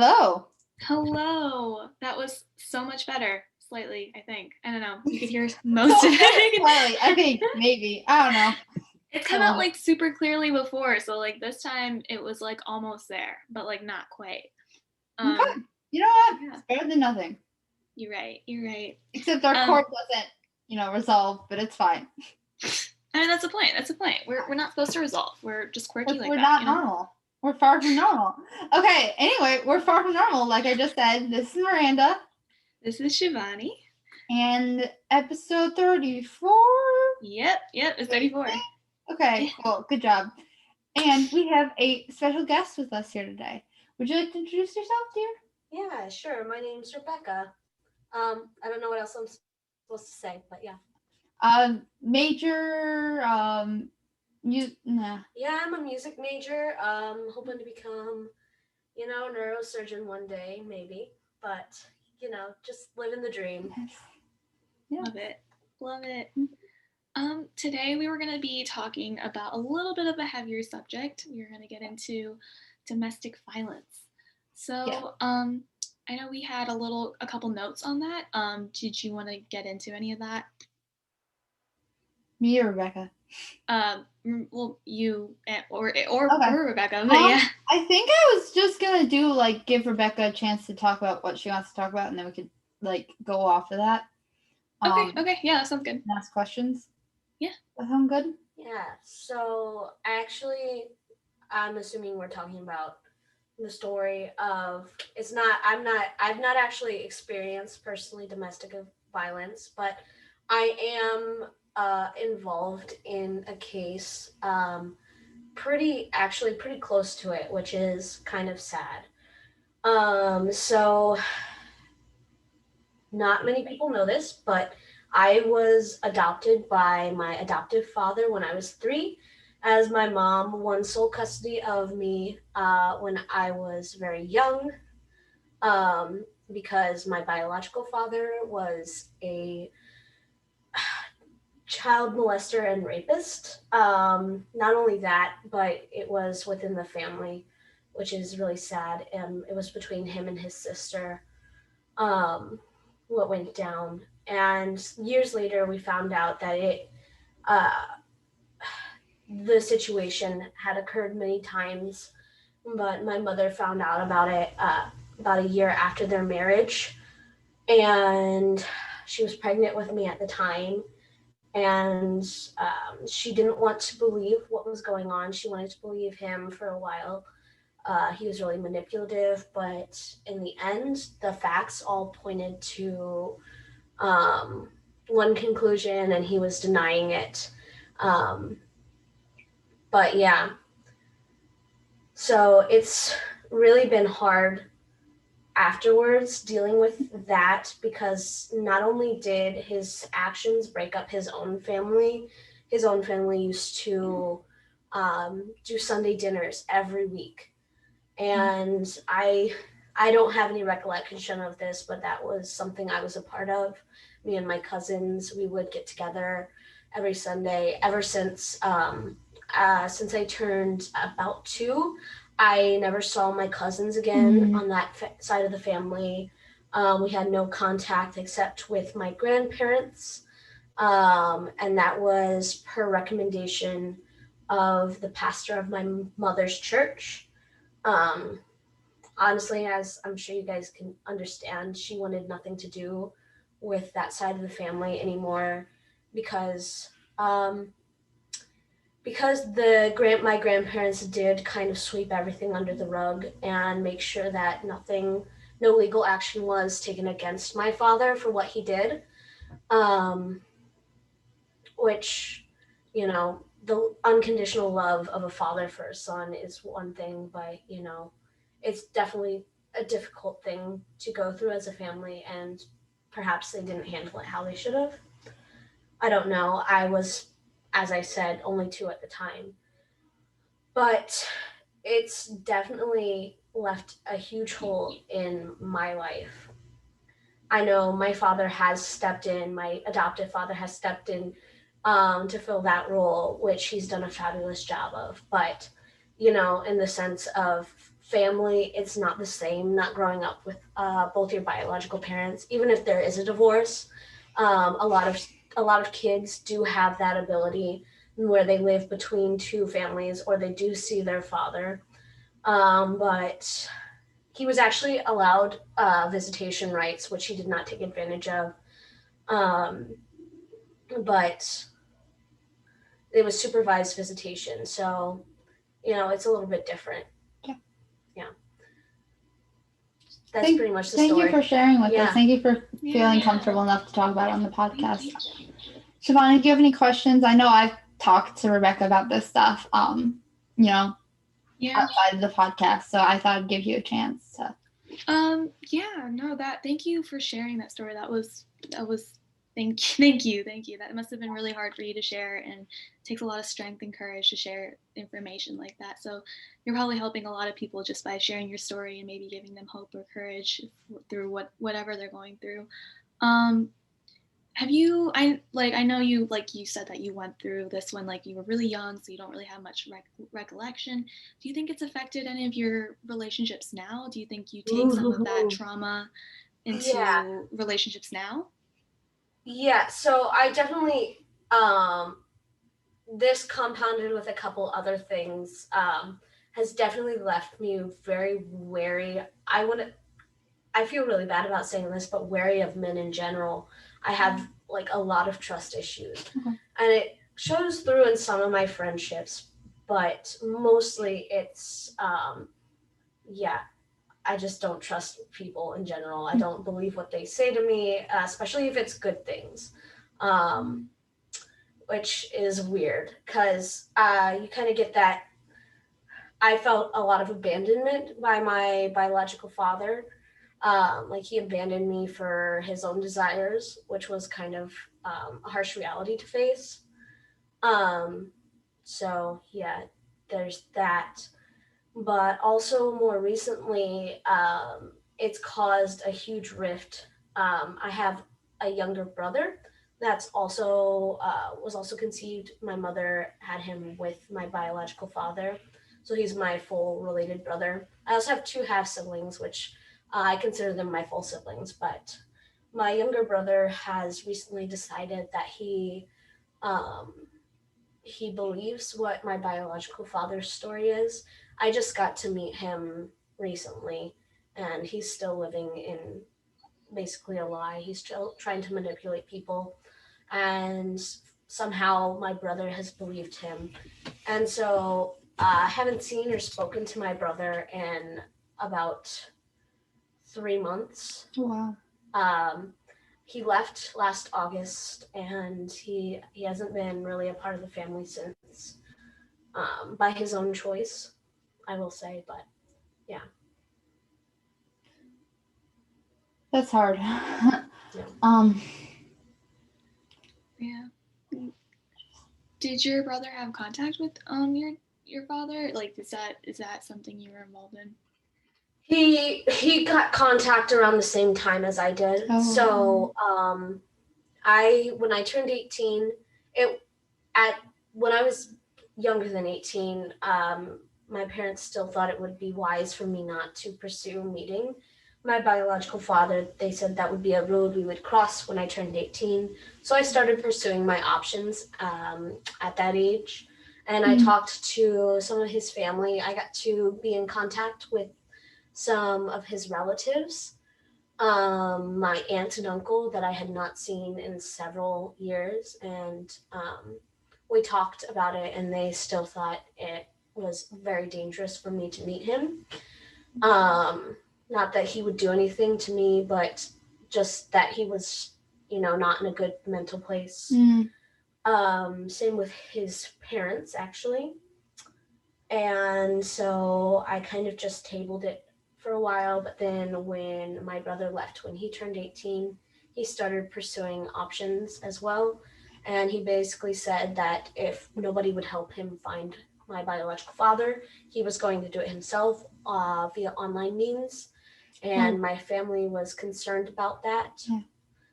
Hello. Hello. That was so much better. Slightly, I think. I don't know. You could hear most of it. Slightly, I think, maybe. I don't know. It's come out like super clearly before, so like this time it was like almost there, but like not quite. Okay. You know what? Yeah. It's better than nothing. You're right. Except our cord doesn't, resolve, but it's fine. I mean, that's the point. We're not supposed to resolve. We're just quirky like that. We're not normal. We're far from normal. Okay, anyway, we're far from normal. Like I just said, this is Miranda. This is Shivani. And episode 34? Yep, it's 34. Okay, cool. Good job. And we have a special guest with us here today. Would you like to introduce yourself, dear? Yeah, sure. My name's Rebekah. I don't know what else I'm supposed to say, but yeah. Major, Yeah, I'm a music major. Hoping to become, neurosurgeon one day, maybe. But, just living the dream. Yeah. Love it. Today we were going to be talking about a little bit of a heavier subject. We're going to get into domestic violence. So, I know we had a couple notes on that. Did you want to get into any of that? Me or Rebekah? Well, you or Rebekah, but yeah. I think I was just gonna give Rebekah a chance to talk about what she wants to talk about, and then we could go off of that. Okay, yeah, that sounds good. Ask questions. Yeah, that sound good. Yeah. So actually, I'm assuming we're talking about the story of I've not actually experienced personally domestic violence, but I am involved in a case pretty close to it, which is kind of sad. So not many people know this, but I was adopted by my adoptive father when I was 3, as my mom won sole custody of me when I was very young, because my biological father was a child molester and rapist. Not only that, but it was within the family, which is really sad. And it was between him and his sister what went down. And years later, we found out that the situation had occurred many times, but my mother found out about it about a year after their marriage, and she was pregnant with me at the time, and she didn't want to believe what was going on. She wanted to believe him for a while. He was really manipulative, but in the end, the facts all pointed to one conclusion, and he was denying it. But yeah, so it's really been hard afterwards dealing with that, because not only did his actions break up his own family used to do Sunday dinners every week. And I don't have any recollection of this, but that was something I was a part of. Me and my cousins, we would get together every Sunday. Ever since I turned about 2, I never saw my cousins again on that side of the family. We had no contact except with my grandparents, and that was per recommendation of the pastor of my mother's church. Honestly, as I'm sure you guys can understand, she wanted nothing to do with that side of the family anymore, because my grandparents did kind of sweep everything under the rug and make sure that no legal action was taken against my father for what he did, which, the unconditional love of a father for a son is one thing, but, it's definitely a difficult thing to go through as a family, and perhaps they didn't handle it how they should have. I don't know. I was, as I said, only 2 at the time. But it's definitely left a huge hole in my life. I know my father has stepped in, my adoptive father has stepped in to fill that role, which he's done a fabulous job of. But, in the sense of family, it's not the same, not growing up with both your biological parents, even if there is a divorce. A lot of kids do have that ability where they live between two families or they do see their father. But he was actually allowed visitation rights, which he did not take advantage of. Um, but it was supervised visitation, so it's a little bit different. Yeah. That's pretty much the story. Thank you for sharing with us. Thank you for feeling comfortable enough to talk about it on the podcast. Shivani, do you have any questions? I know I've talked to Rebekah about this stuff, outside of the podcast, so I thought I'd give you a chance to. Thank you for sharing that story. That was thank you. That must have been really hard for you to share, and it takes a lot of strength and courage to share information like that. So you're probably helping a lot of people just by sharing your story and maybe giving them hope or courage through whatever they're going through. Have you, I know you, like you said that you went through this when you were really young, so you don't really have much recollection. Do you think it's affected any of your relationships now? Do you think you take some of that trauma into relationships now? Yeah, so I definitely, this compounded with a couple other things, has definitely left me very wary. I feel really bad about saying this, but wary of men in general. I have a lot of trust issues, and it shows through in some of my friendships, but mostly it's, I just don't trust people in general. I don't believe what they say to me, especially if it's good things, which is weird because you kind of get that. I felt a lot of abandonment by my biological father. He abandoned me for his own desires, which was kind of a harsh reality to face. So yeah, there's that. But also more recently, it's caused a huge rift. I have a younger brother that's also was also conceived. My mother had him with my biological father, so he's my full related brother. I also have two half siblings, which I consider them my full siblings. But my younger brother has recently decided that he believes what my biological father's story is. I just got to meet him recently, and he's still living in basically a lie. He's still trying to manipulate people, and somehow my brother has believed him. And so I haven't seen or spoken to my brother in about 3 months. Wow. He left last August, and he hasn't been really a part of the family since, by his own choice, I will say. But yeah, that's hard. Yeah. Did your brother have contact with your father? Is that something you were involved in? He got contact around the same time as I did. Oh. So when I turned 18, when I was younger than 18, my parents still thought it would be wise for me not to pursue meeting my biological father. They said that would be a road we would cross when I turned 18. So I started pursuing my options at that age. And I talked to some of his family. I got to be in contact with some of his relatives, my aunt and uncle that I had not seen in several years. And we talked about it, and they still thought it was very dangerous for me to meet him. Not that he would do anything to me, but just that he was, not in a good mental place. Same with his parents, actually. And so I kind of just tabled it for a while. But then when my brother left, when he turned 18, he started pursuing options as well. And he basically said that if nobody would help him find my biological father, he was going to do it himself via online means. And my family was concerned about that. Yeah.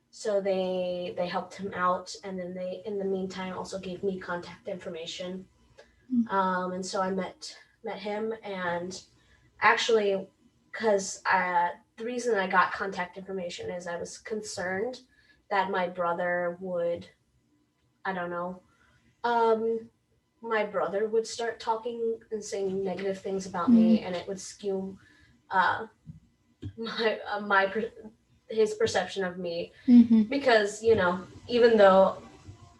So they helped him out, and then they, in the meantime, also gave me contact information. And so I met him, and actually, because the reason I got contact information is I was concerned that my brother would, I don't know, my brother would start talking and saying negative things about me, and it would skew uh, his perception of me, because even though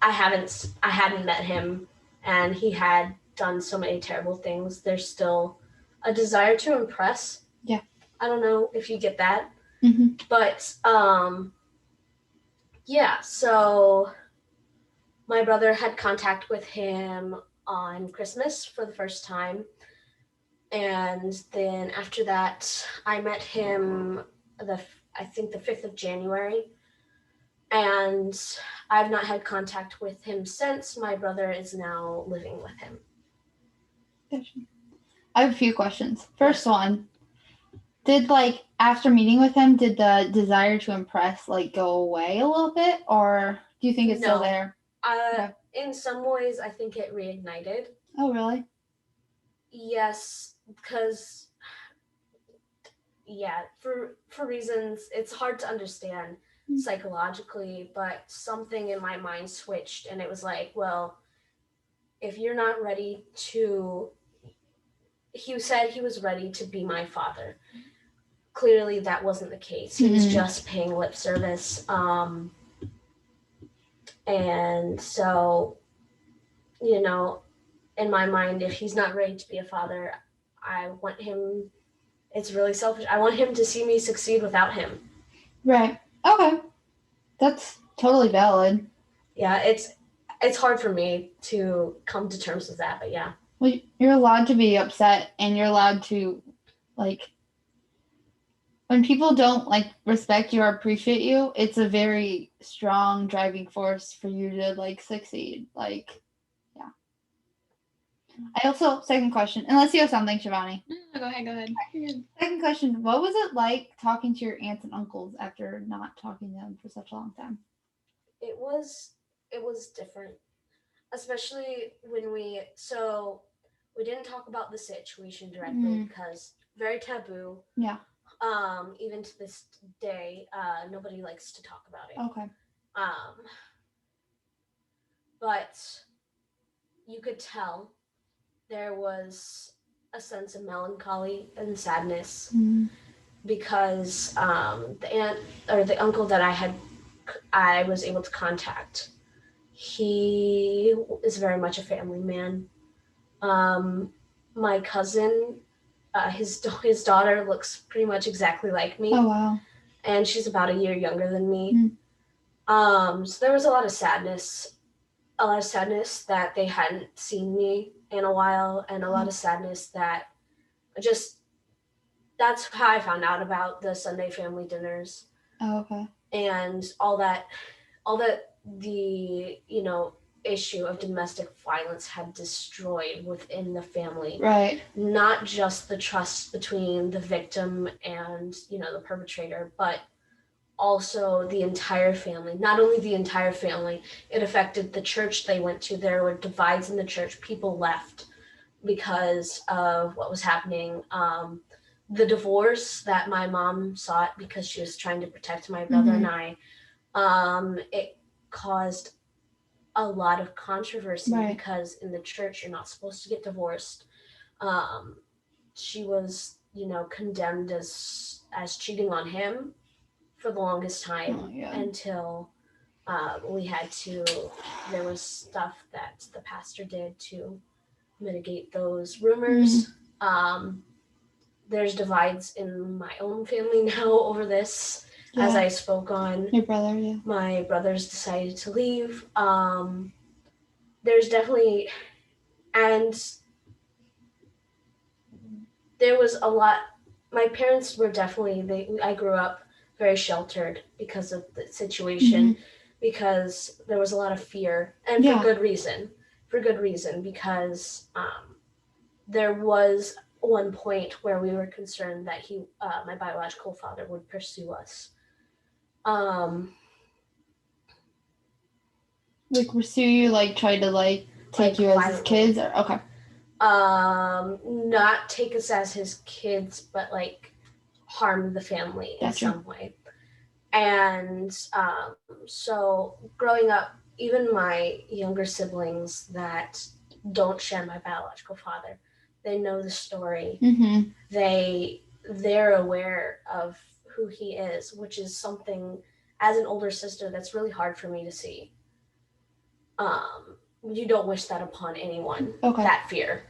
I hadn't met him, and he had done so many terrible things, there's still a desire to impress. Yeah. I don't know if you get that. But yeah, so my brother had contact with him on Christmas for the first time. And then after that, I met him I think the 5th of January. And I've not had contact with him since. My brother is now living with him. I have a few questions. First one, did after meeting with him, did the desire to impress go away a little bit, or do you think it's still there? Okay. In some ways, I think it reignited. Oh, really? Yes, because for reasons it's hard to understand psychologically, but something in my mind switched, and it was like, well, if you're not ready to, he said he was ready to be my father. Clearly that wasn't the case. He was just paying lip service. And so, in my mind, if he's not ready to be a father, I want him, it's really selfish, I want him to see me succeed without him. Right. Okay. That's totally valid. Yeah, it's hard for me to come to terms with that, but yeah. Well, you're allowed to be upset, and you're allowed to, when people don't, respect you or appreciate you, it's a very strong driving force for you to, succeed. Yeah. I also, second question, unless you have something, Shivani. No, go ahead. You're good. Second question, what was it like talking to your aunts and uncles after not talking to them for such a long time? It was different, especially when we didn't talk about the situation directly because very taboo. Yeah. Even to this day, nobody likes to talk about it. Okay. But you could tell there was a sense of melancholy and sadness because the aunt or the uncle that I was able to contact, he is very much a family man. My cousin, his daughter looks pretty much exactly like me. Oh, wow. And she's about a year younger than me. So there was a lot of sadness that they hadn't seen me in a while, and a lot of sadness that that's how I found out about the Sunday family dinners. Oh, okay. And all that the, issue of domestic violence had destroyed within the family. Right. Not just the trust between the victim and, the perpetrator, but also the entire family. Not only the entire family, it affected the church they went to. There were divides in the church. People left because of what was happening. The divorce that my mom sought because she was trying to protect my brother and I, it caused a lot of controversy because in the church you're not supposed to get divorced. She was, condemned as cheating on him for the longest time until there was stuff that the pastor did to mitigate those rumors. There's divides in my own family now over this. As I spoke on. Your brother, yeah. My brothers decided to leave. There's definitely, and there was a lot, my parents were definitely, I grew up very sheltered because of the situation, because there was a lot of fear, and for good reason, because there was one point where we were concerned that my biological father would pursue us. Pursue you, try to take you as his kids, or okay. not take us as his kids, but like harm the family in some way. And so growing up, even my younger siblings that don't share my biological father, they know the story. Mm-hmm. They're aware of who he is, which is something as an older sister that's really hard for me to see. You don't wish that upon anyone. Okay. That fear.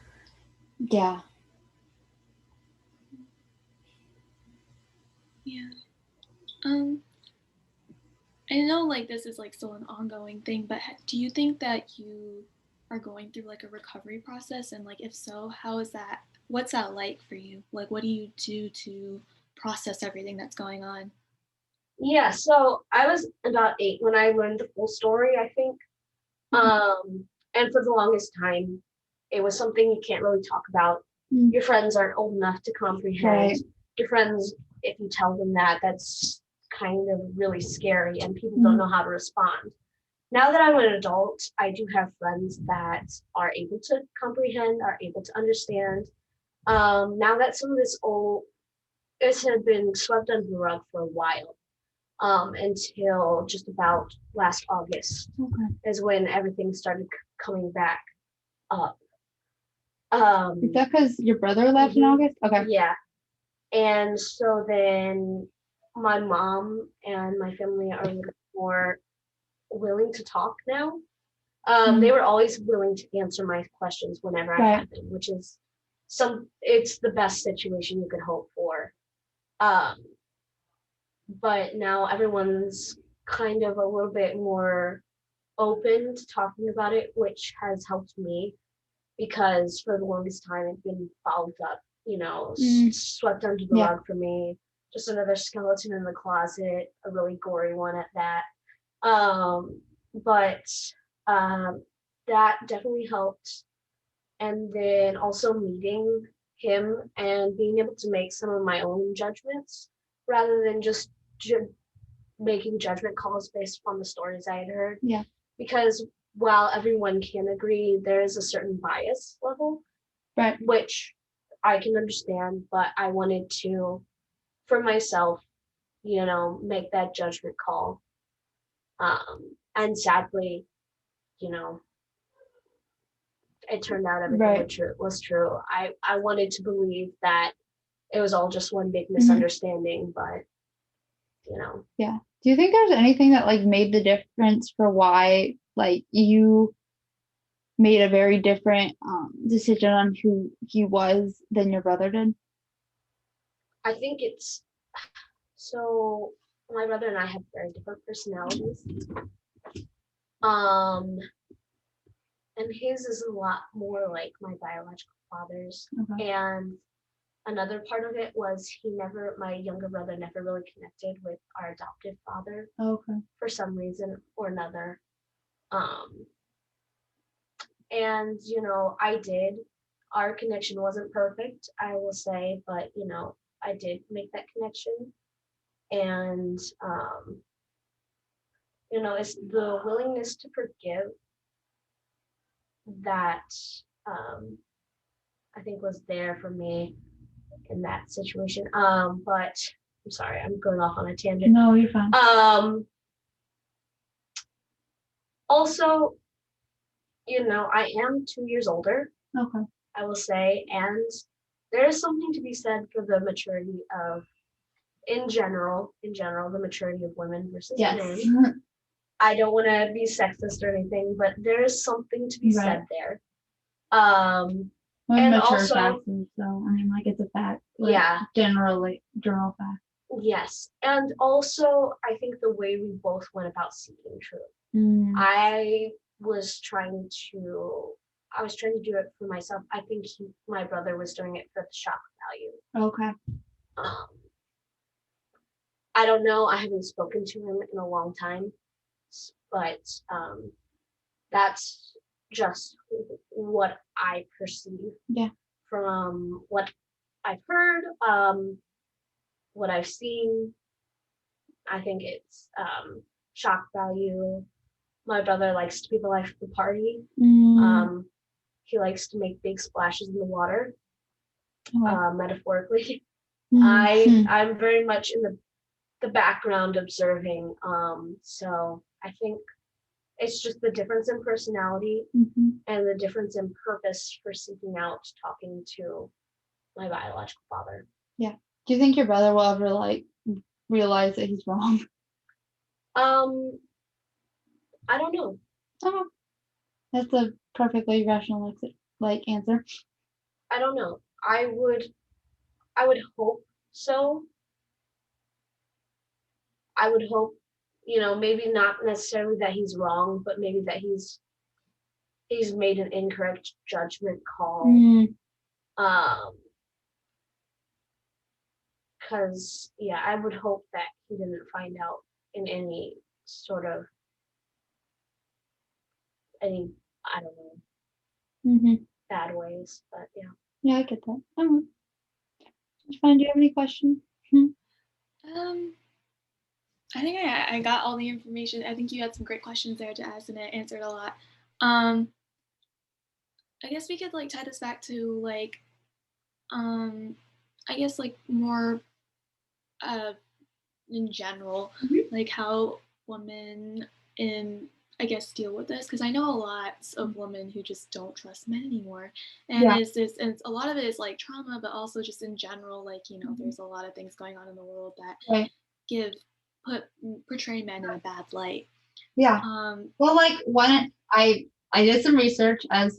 Yeah. Yeah. I know like this is like still an ongoing thing, but do you think that you are going through like a recovery process? And like if so, how is that? What's that like for you? Like what do you do to process everything that's going on? Yeah, so I was about 8 when I learned the full story, I think. And for the longest time, it was something you can't really talk about. Mm. Your friends aren't old enough to comprehend. Right. Your friends, if you tell them that, that's kind of really scary, and people don't know how to respond. Now that I'm an adult, I do have friends that are able to comprehend, are able to understand. Now that some of this had been swept under the rug for a while, until just about last August is when everything started coming back up. Is that because your brother left in August? Okay. Yeah. And so then my mom and my family are a little more willing to talk now. They were always willing to answer my questions whenever I had them, which is it's the best situation you could hope for. But now everyone's kind of a little bit more open to talking about it, which has helped me because for the longest time it's been bottled up, swept under the rug for me. Just another skeleton in the closet, a really gory one at that. But that definitely helped. And then also meeting him and being able to make some of my own judgments rather than just making judgment calls based on the stories I had heard. Yeah. Because while everyone can agree, there is a certain bias level, right, which I can understand, but I wanted to, for myself, make that judgment call. And sadly, it turned out everything was true. I wanted to believe that it was all just one big misunderstanding, but Yeah. Do you think there's anything that like made the difference for why like you made a very different decision on who he was than your brother did? I think it's so my brother and I have very different personalities. And his is a lot more like my biological father's. Okay. And another part of it was my younger brother never really connected with our adoptive father. Okay. For some reason or another. And, I did. Our connection wasn't perfect, I will say, but, I did make that connection. And, it's the willingness to forgive that I think was there for me in that situation. But I'm sorry, I'm going off on a tangent. No, you're fine. Also, I am 2 years older. Okay. I will say, and there is something to be said for the maturity of, in general, the maturity of women versus men. I don't want to be sexist or anything, but there is something to be said there. And also, taxes, so I mean, like it's a fact. Like, general fact. Yes, and also I think the way we both went about seeking truth. I was trying to do it for myself. I think my brother was doing it for the shock value. Okay. I don't know. I haven't spoken to him in a long time, but that's just what I perceive. Yeah. From what I've heard, what I've seen. I think it's shock value. My brother likes to be the life of the party. he likes to make big splashes in the water, metaphorically. I'm very much in the background observing. So I think it's just the difference in personality and the difference in purpose for seeking out talking to my biological father. Yeah. Do you think your brother will ever like realize that he's wrong? I don't know. Oh, that's a perfectly rational answer. I don't know. I would hope so. I would hope, maybe not necessarily that he's wrong, but maybe that he's made an incorrect judgment call. Because I would hope that he didn't find out in any sort of I don't know, bad ways, but yeah. Yeah, I get that. Shivani, do you have any questions? I think I got all the information. I think you had some great questions there to ask, and it answered a lot. I guess we could like tie this back to like, I guess like more, in general, like how women I guess deal with this, because I know a lot of women who just don't trust men anymore, and and a lot of it is like trauma, but also just in general, like there's a lot of things going on in the world that portray men in a bad light. Yeah. Well, like when I did some research, as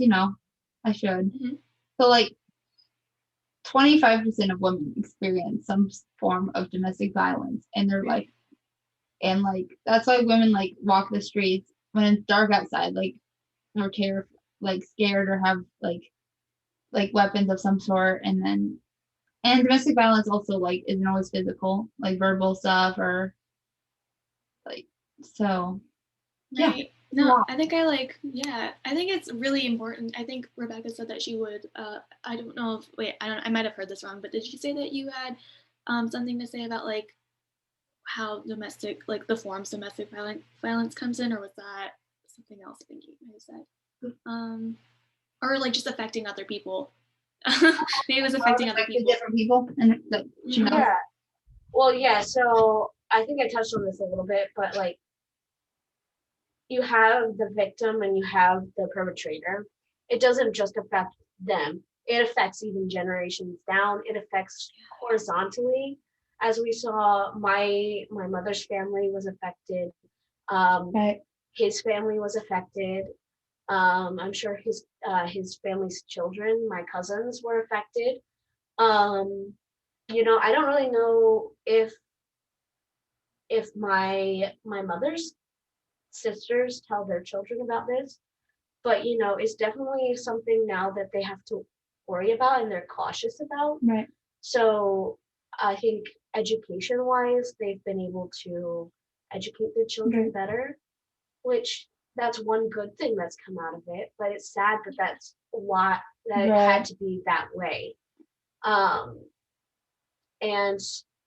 I should. So like 25% of women experience some form of domestic violence in their life, and like that's why women like walk the streets when it's dark outside, like or scared or have like weapons of some sort, and domestic violence also like isn't always physical, like verbal stuff or like so. Right. Yeah. No, I think I think it's really important. I think Rebekah said that she would, I don't know I might have heard this wrong, but did you say that you had something to say about like how the forms domestic violence comes in, or was that something else I think you might have said? Or like just affecting other people. Maybe it was affecting other people. Different people. And yeah. Well, yeah, so I think I touched on this a little bit, but like you have the victim and you have the perpetrator. It doesn't just affect them. It affects even generations down. It affects horizontally. As we saw, my mother's family was affected. His family was affected. I'm sure his family's children, my cousins, were affected. I don't really know if my mother's sisters tell their children about this, but it's definitely something now that they have to worry about and they're cautious about. Right. So I think education wise, they've been able to educate their children better, which that's one good thing that's come out of it, but it's sad that that's a lot that it had to be that way. And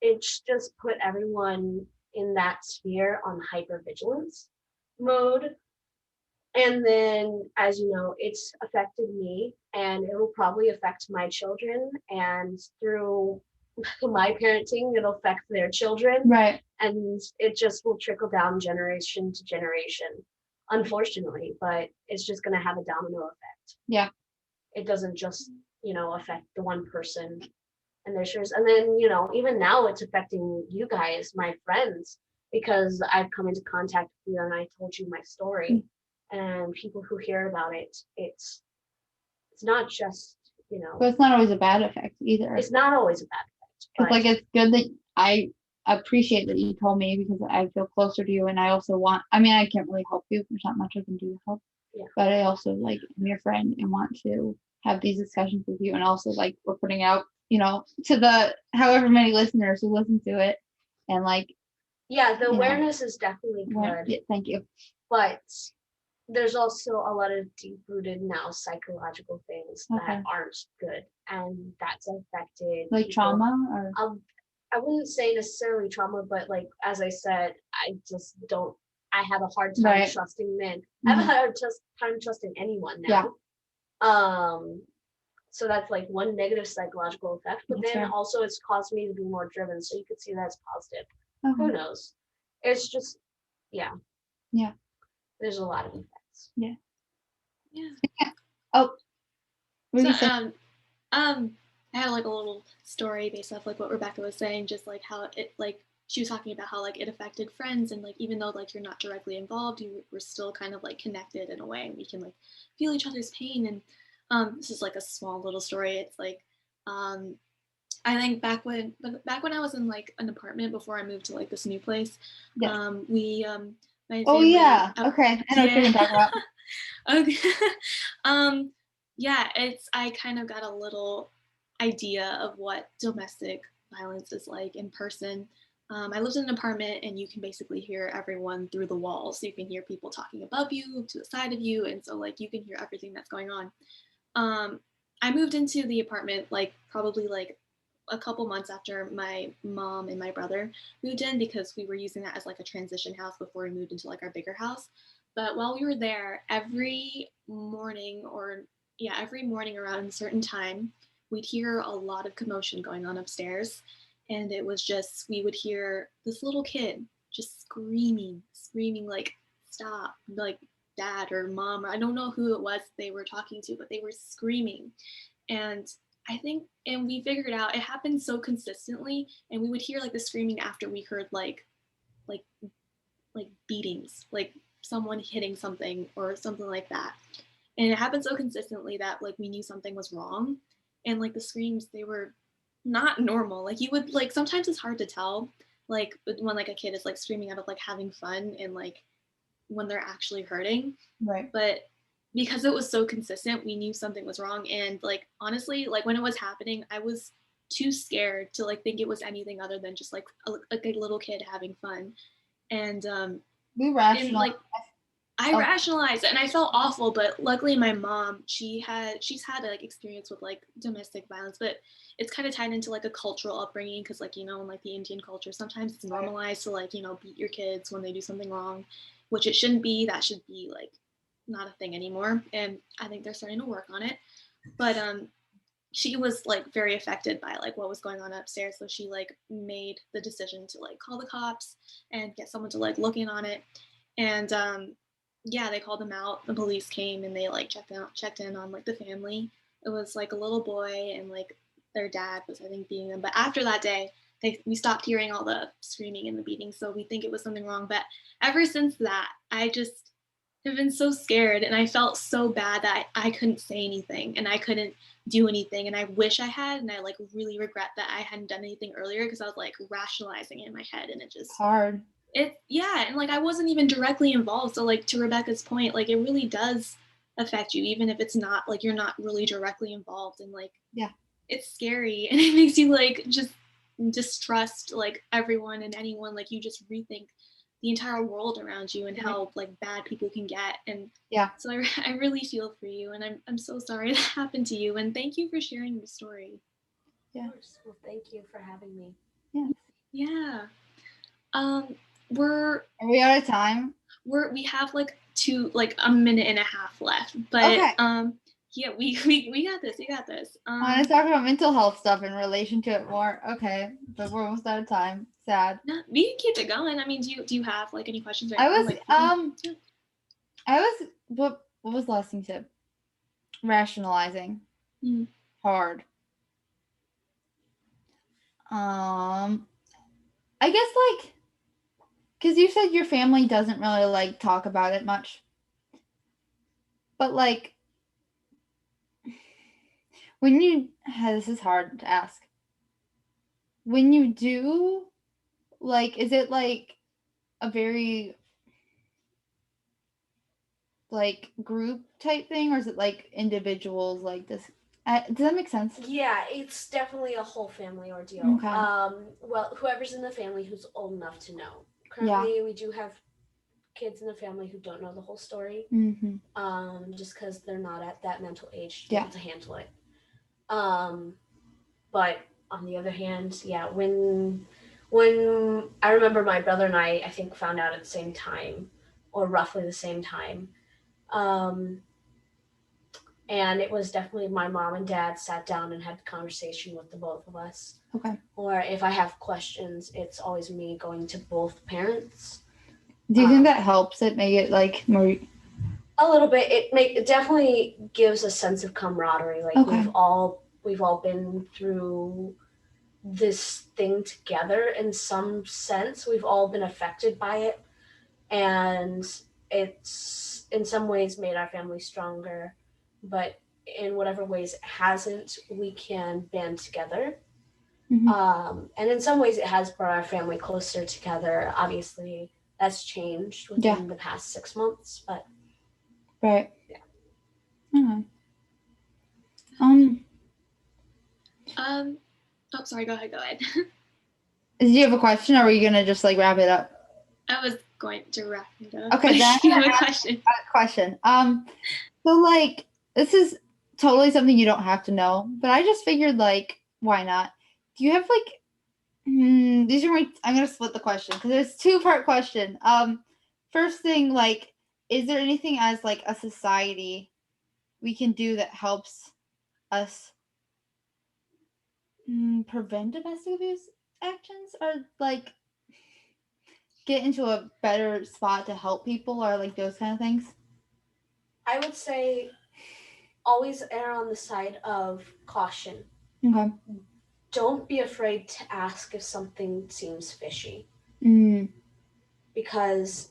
it's just put everyone in that sphere on hypervigilance mode. And then, as you know, it's affected me, and it will probably affect my children, and through my parenting, it'll affect their children. Right. And it just will trickle down generation to generation, unfortunately, but it's just going to have a domino effect. Yeah. It doesn't just, affect the one person and their shares. And then, even now it's affecting you guys, my friends, because I've come into contact with you and I told you my story. And people who hear about it, it's not just, But it's not always a bad effect either. It's not always a bad effect. It's like it's good that I appreciate that you told me, because I feel closer to you, and I also I can't really help you. There's not much I can do to help. Yeah. But I also am your friend and want to have these discussions with you, and also we're putting out, to the however many listeners who listen to it, and the awareness is definitely good. Yeah, thank you. But there's also a lot of deep-rooted now psychological things that aren't good, and that's affected people. Trauma, or I wouldn't say necessarily trauma, but as I said, I have a hard time trusting men. I have a hard time trusting anyone now. So that's like one negative psychological effect, but then also it's caused me to be more driven. So you could see that as positive. Who knows? It's just, yeah. There's a lot of effects. Yeah. Oh. So I had like a little story based off like what Rebekah was saying, just like how it like she was talking about how like it affected friends, and like even though like you're not directly involved, you were still kind of like connected in a way, and we can like feel each other's pain. And this is like a small little story. It's like I think back when I was in like an apartment before I moved to like this new place, we my family, okay, I know what you're gonna talk about. Okay. Yeah, I kind of got a little idea of what domestic violence is like in person. I lived in an apartment, and you can basically hear everyone through the walls. So you can hear people talking above you, to the side of you, and so like you can hear everything that's going on. I moved into the apartment like probably like a couple months after my mom and my brother moved in, because we were using that as like a transition house before we moved into like our bigger house. But while we were there, every morning around a certain time, we'd hear a lot of commotion going on upstairs. And it was just, we would hear this little kid just screaming like, stop, like dad or mom, or I don't know who it was they were talking to, but they were screaming. And and we figured out it happened so consistently, and we would hear like the screaming after we heard like beatings, like someone hitting something or something like that. And it happened so consistently that like we knew something was wrong. And like the screams, they were not normal. Like you would like, sometimes it's hard to tell like when like a kid is like screaming out of like having fun and like when they're actually hurting. Right. But because it was so consistent, we knew something was wrong. And like honestly, like when it was happening, I was too scared to like think it was anything other than just like a little kid having fun. And we rationalized. Like I rationalized it, and I felt awful, but luckily my mom, she's had like experience with like domestic violence, but it's kind of tied into like a cultural upbringing, because like, you know, in like the Indian culture, sometimes it's normalized to like, you know, beat your kids when they do something wrong, which it shouldn't be. That should be like not a thing anymore. And I think they're starting to work on it. But she was like very affected by like what was going on upstairs, so she like made the decision to like call the cops and get someone to like look in on it. And they called them out. The police came, and they like checked in on like the family. It was like a little boy, and like their dad was, I think, beating them. But after that day, we stopped hearing all the screaming and the beating, so we think it was something wrong. But ever since that, I just have been so scared, and I felt so bad that I couldn't say anything, and I couldn't do anything, and I wish I had, and I like really regret that I hadn't done anything earlier, because I was like rationalizing it in my head, and it just hard. And like I wasn't even directly involved. So like to Rebekah's point, like it really does affect you, even if it's not like you're not really directly involved. And like it's scary, and it makes you like just distrust like everyone and anyone. Like you just rethink the entire world around you and how like bad people can get. And so I really feel for you, and I'm so sorry that happened to you, and thank you for sharing your story. Well, thank you for having me. Are we out of time? We have like a minute and a half left, but we got this. I want to talk about mental health stuff in relation to it more. Okay, but we're almost out of time. Sad. No, we can keep it going. I mean, do you have like any questions? I was what was the last thing you said? Rationalizing. Hard. I guess like, because you said your family doesn't really like talk about it much, but like when you this is hard to ask, when you do, like, is it like a very like group type thing, or is it like individuals like this? Does that make sense? Yeah, it's definitely a whole family ordeal. Okay. Well, whoever's in the family who's old enough to know. Currently, we do have kids in the family who don't know the whole story. Just because they're not at that mental age to be able to handle it. But on the other hand, when I remember my brother and I think found out at the same time, or roughly the same time. And it was definitely my mom and dad sat down and had a conversation with the both of us. Okay. Or if I have questions, it's always me going to both parents. Do you think that helps it make it like more? A little bit. It definitely gives a sense of camaraderie. Like we've all been through this thing together in some sense. We've all been affected by it, and it's in some ways made our family stronger, but in whatever ways it hasn't, we can band together. And in some ways it has brought our family closer together. Obviously that's changed within the past 6 months, but right. Yeah. Okay. Oh, sorry, go ahead. Do you have a question, or are you gonna just like wrap it up? I was going to wrap it up. Okay, then you have a question. Question. So like this is totally something you don't have to know, but I just figured like why not? Do you have like these are I'm gonna split the question because it's 2-part question. First thing, like, is there anything as like a society we can do that helps us prevent domestic abuse actions, or like get into a better spot to help people, or like those kind of things? I would say always err on the side of caution. Okay. Don't be afraid to ask if something seems fishy. Because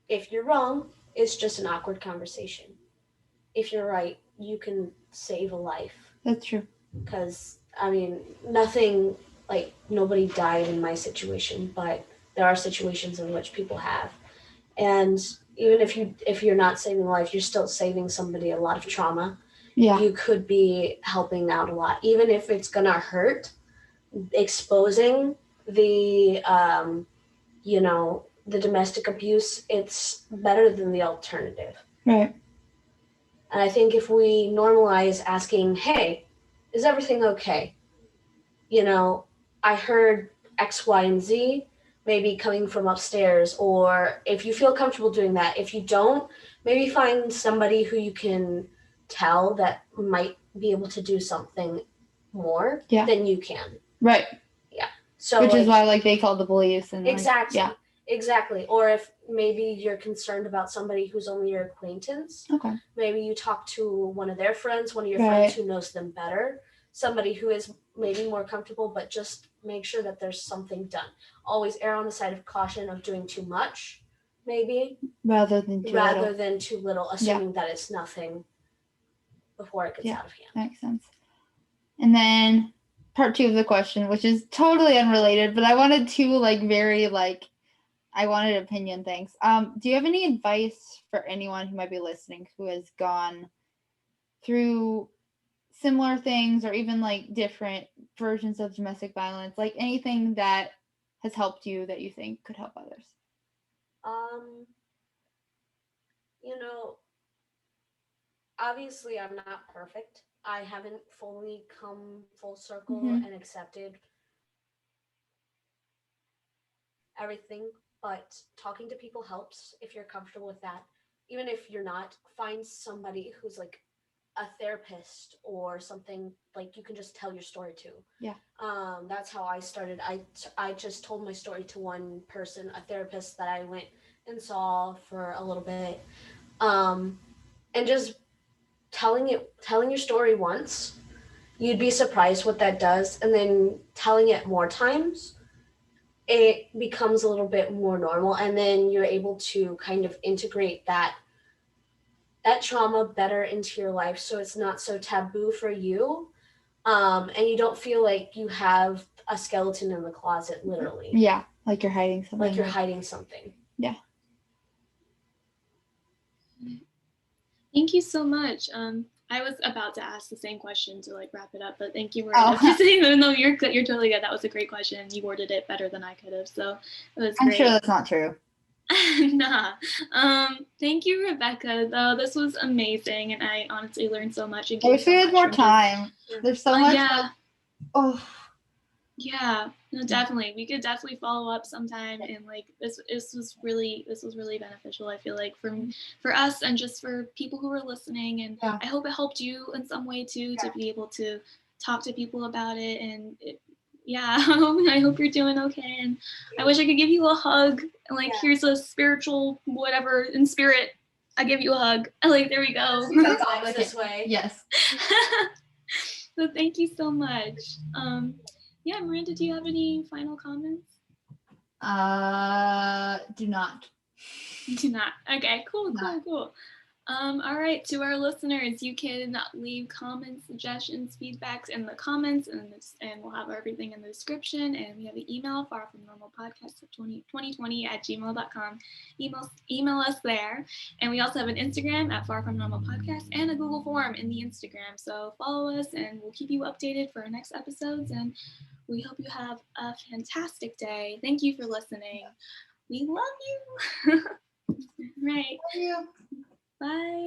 if you're wrong, it's just an awkward conversation. If you're right, you can save a life. That's true. Because, I mean, nothing, like, nobody died in my situation, but there are situations in which people have. And even if you're not saving a life, you're still saving somebody a lot of trauma. Yeah. You could be helping out a lot. Even if it's going to hurt, exposing the, the domestic abuse, it's better than the alternative. Right. And I think if we normalize asking, hey, is everything okay? I heard X, Y, and Z, maybe coming from upstairs, or if you feel comfortable doing that. If you don't, maybe find somebody who you can tell that might be able to do something more than you can. Right. Yeah. So which is why like they called the police and exactly. Like, Exactly. Or if maybe you're concerned about somebody who's only your acquaintance, maybe you talk to one of their friends, one of your friends who knows them better, somebody who is maybe more comfortable, but just make sure that there's something done. Always err on the side of caution of doing too much, maybe, rather than too little, assuming that it's nothing before it gets out of hand. Makes sense. And then part 2 of the question, which is totally unrelated, but I wanted to I wanted opinion. Thanks. Do you have any advice for anyone who might be listening who has gone through similar things or even like different versions of domestic violence, like anything that has helped you that you think could help others? Obviously I'm not perfect. I haven't fully come full circle and accepted everything, but talking to people helps if you're comfortable with that. Even if you're not, find somebody who's like a therapist or something like you can just tell your story to. Yeah. That's how I started. I just told my story to one person, a therapist that I went and saw for a little bit, and just telling your story once, you'd be surprised what that does, and then telling it more times, it becomes a little bit more normal, and then you're able to kind of integrate that trauma better into your life, so it's not so taboo for you, and you don't feel like you have a skeleton in the closet, literally. Yeah, like you're hiding something. Like you're hiding something. Yeah. Thank you so much. I was about to ask the same question to like wrap it up, but thank you, Miranda, for saying that. No, you're good. You're totally good. That was a great question. You worded it better than I could have, so it was great. I'm sure that's not true. Nah. Thank you, Rebekah, though. This was amazing, and I honestly learned so much. I wish we had more time. There's so much. Yeah. Yeah, no, definitely. We could definitely follow up sometime, and like this was really beneficial. I feel like for us and just for people who are listening, and I hope it helped you in some way too to be able to talk to people about it. And I hope you're doing okay. And I wish I could give you a hug. And like here's a spiritual whatever in spirit. I give you a hug. Like there we go. This way. Yes. So thank you so much. Yeah, Miranda, do you have any final comments? Do not. Do not. Okay, cool. All right, to our listeners, you can leave comments, suggestions, feedbacks in the comments, and we'll have everything in the description. And we have an email, farfromnormalpodcast2020@gmail.com. Email us there. And we also have an Instagram at farfromnormalpodcast and a Google form in the Instagram. So follow us, and we'll keep you updated for our next episodes. And we hope you have a fantastic day. Thank you for listening. We love you. Right. Love you. Bye.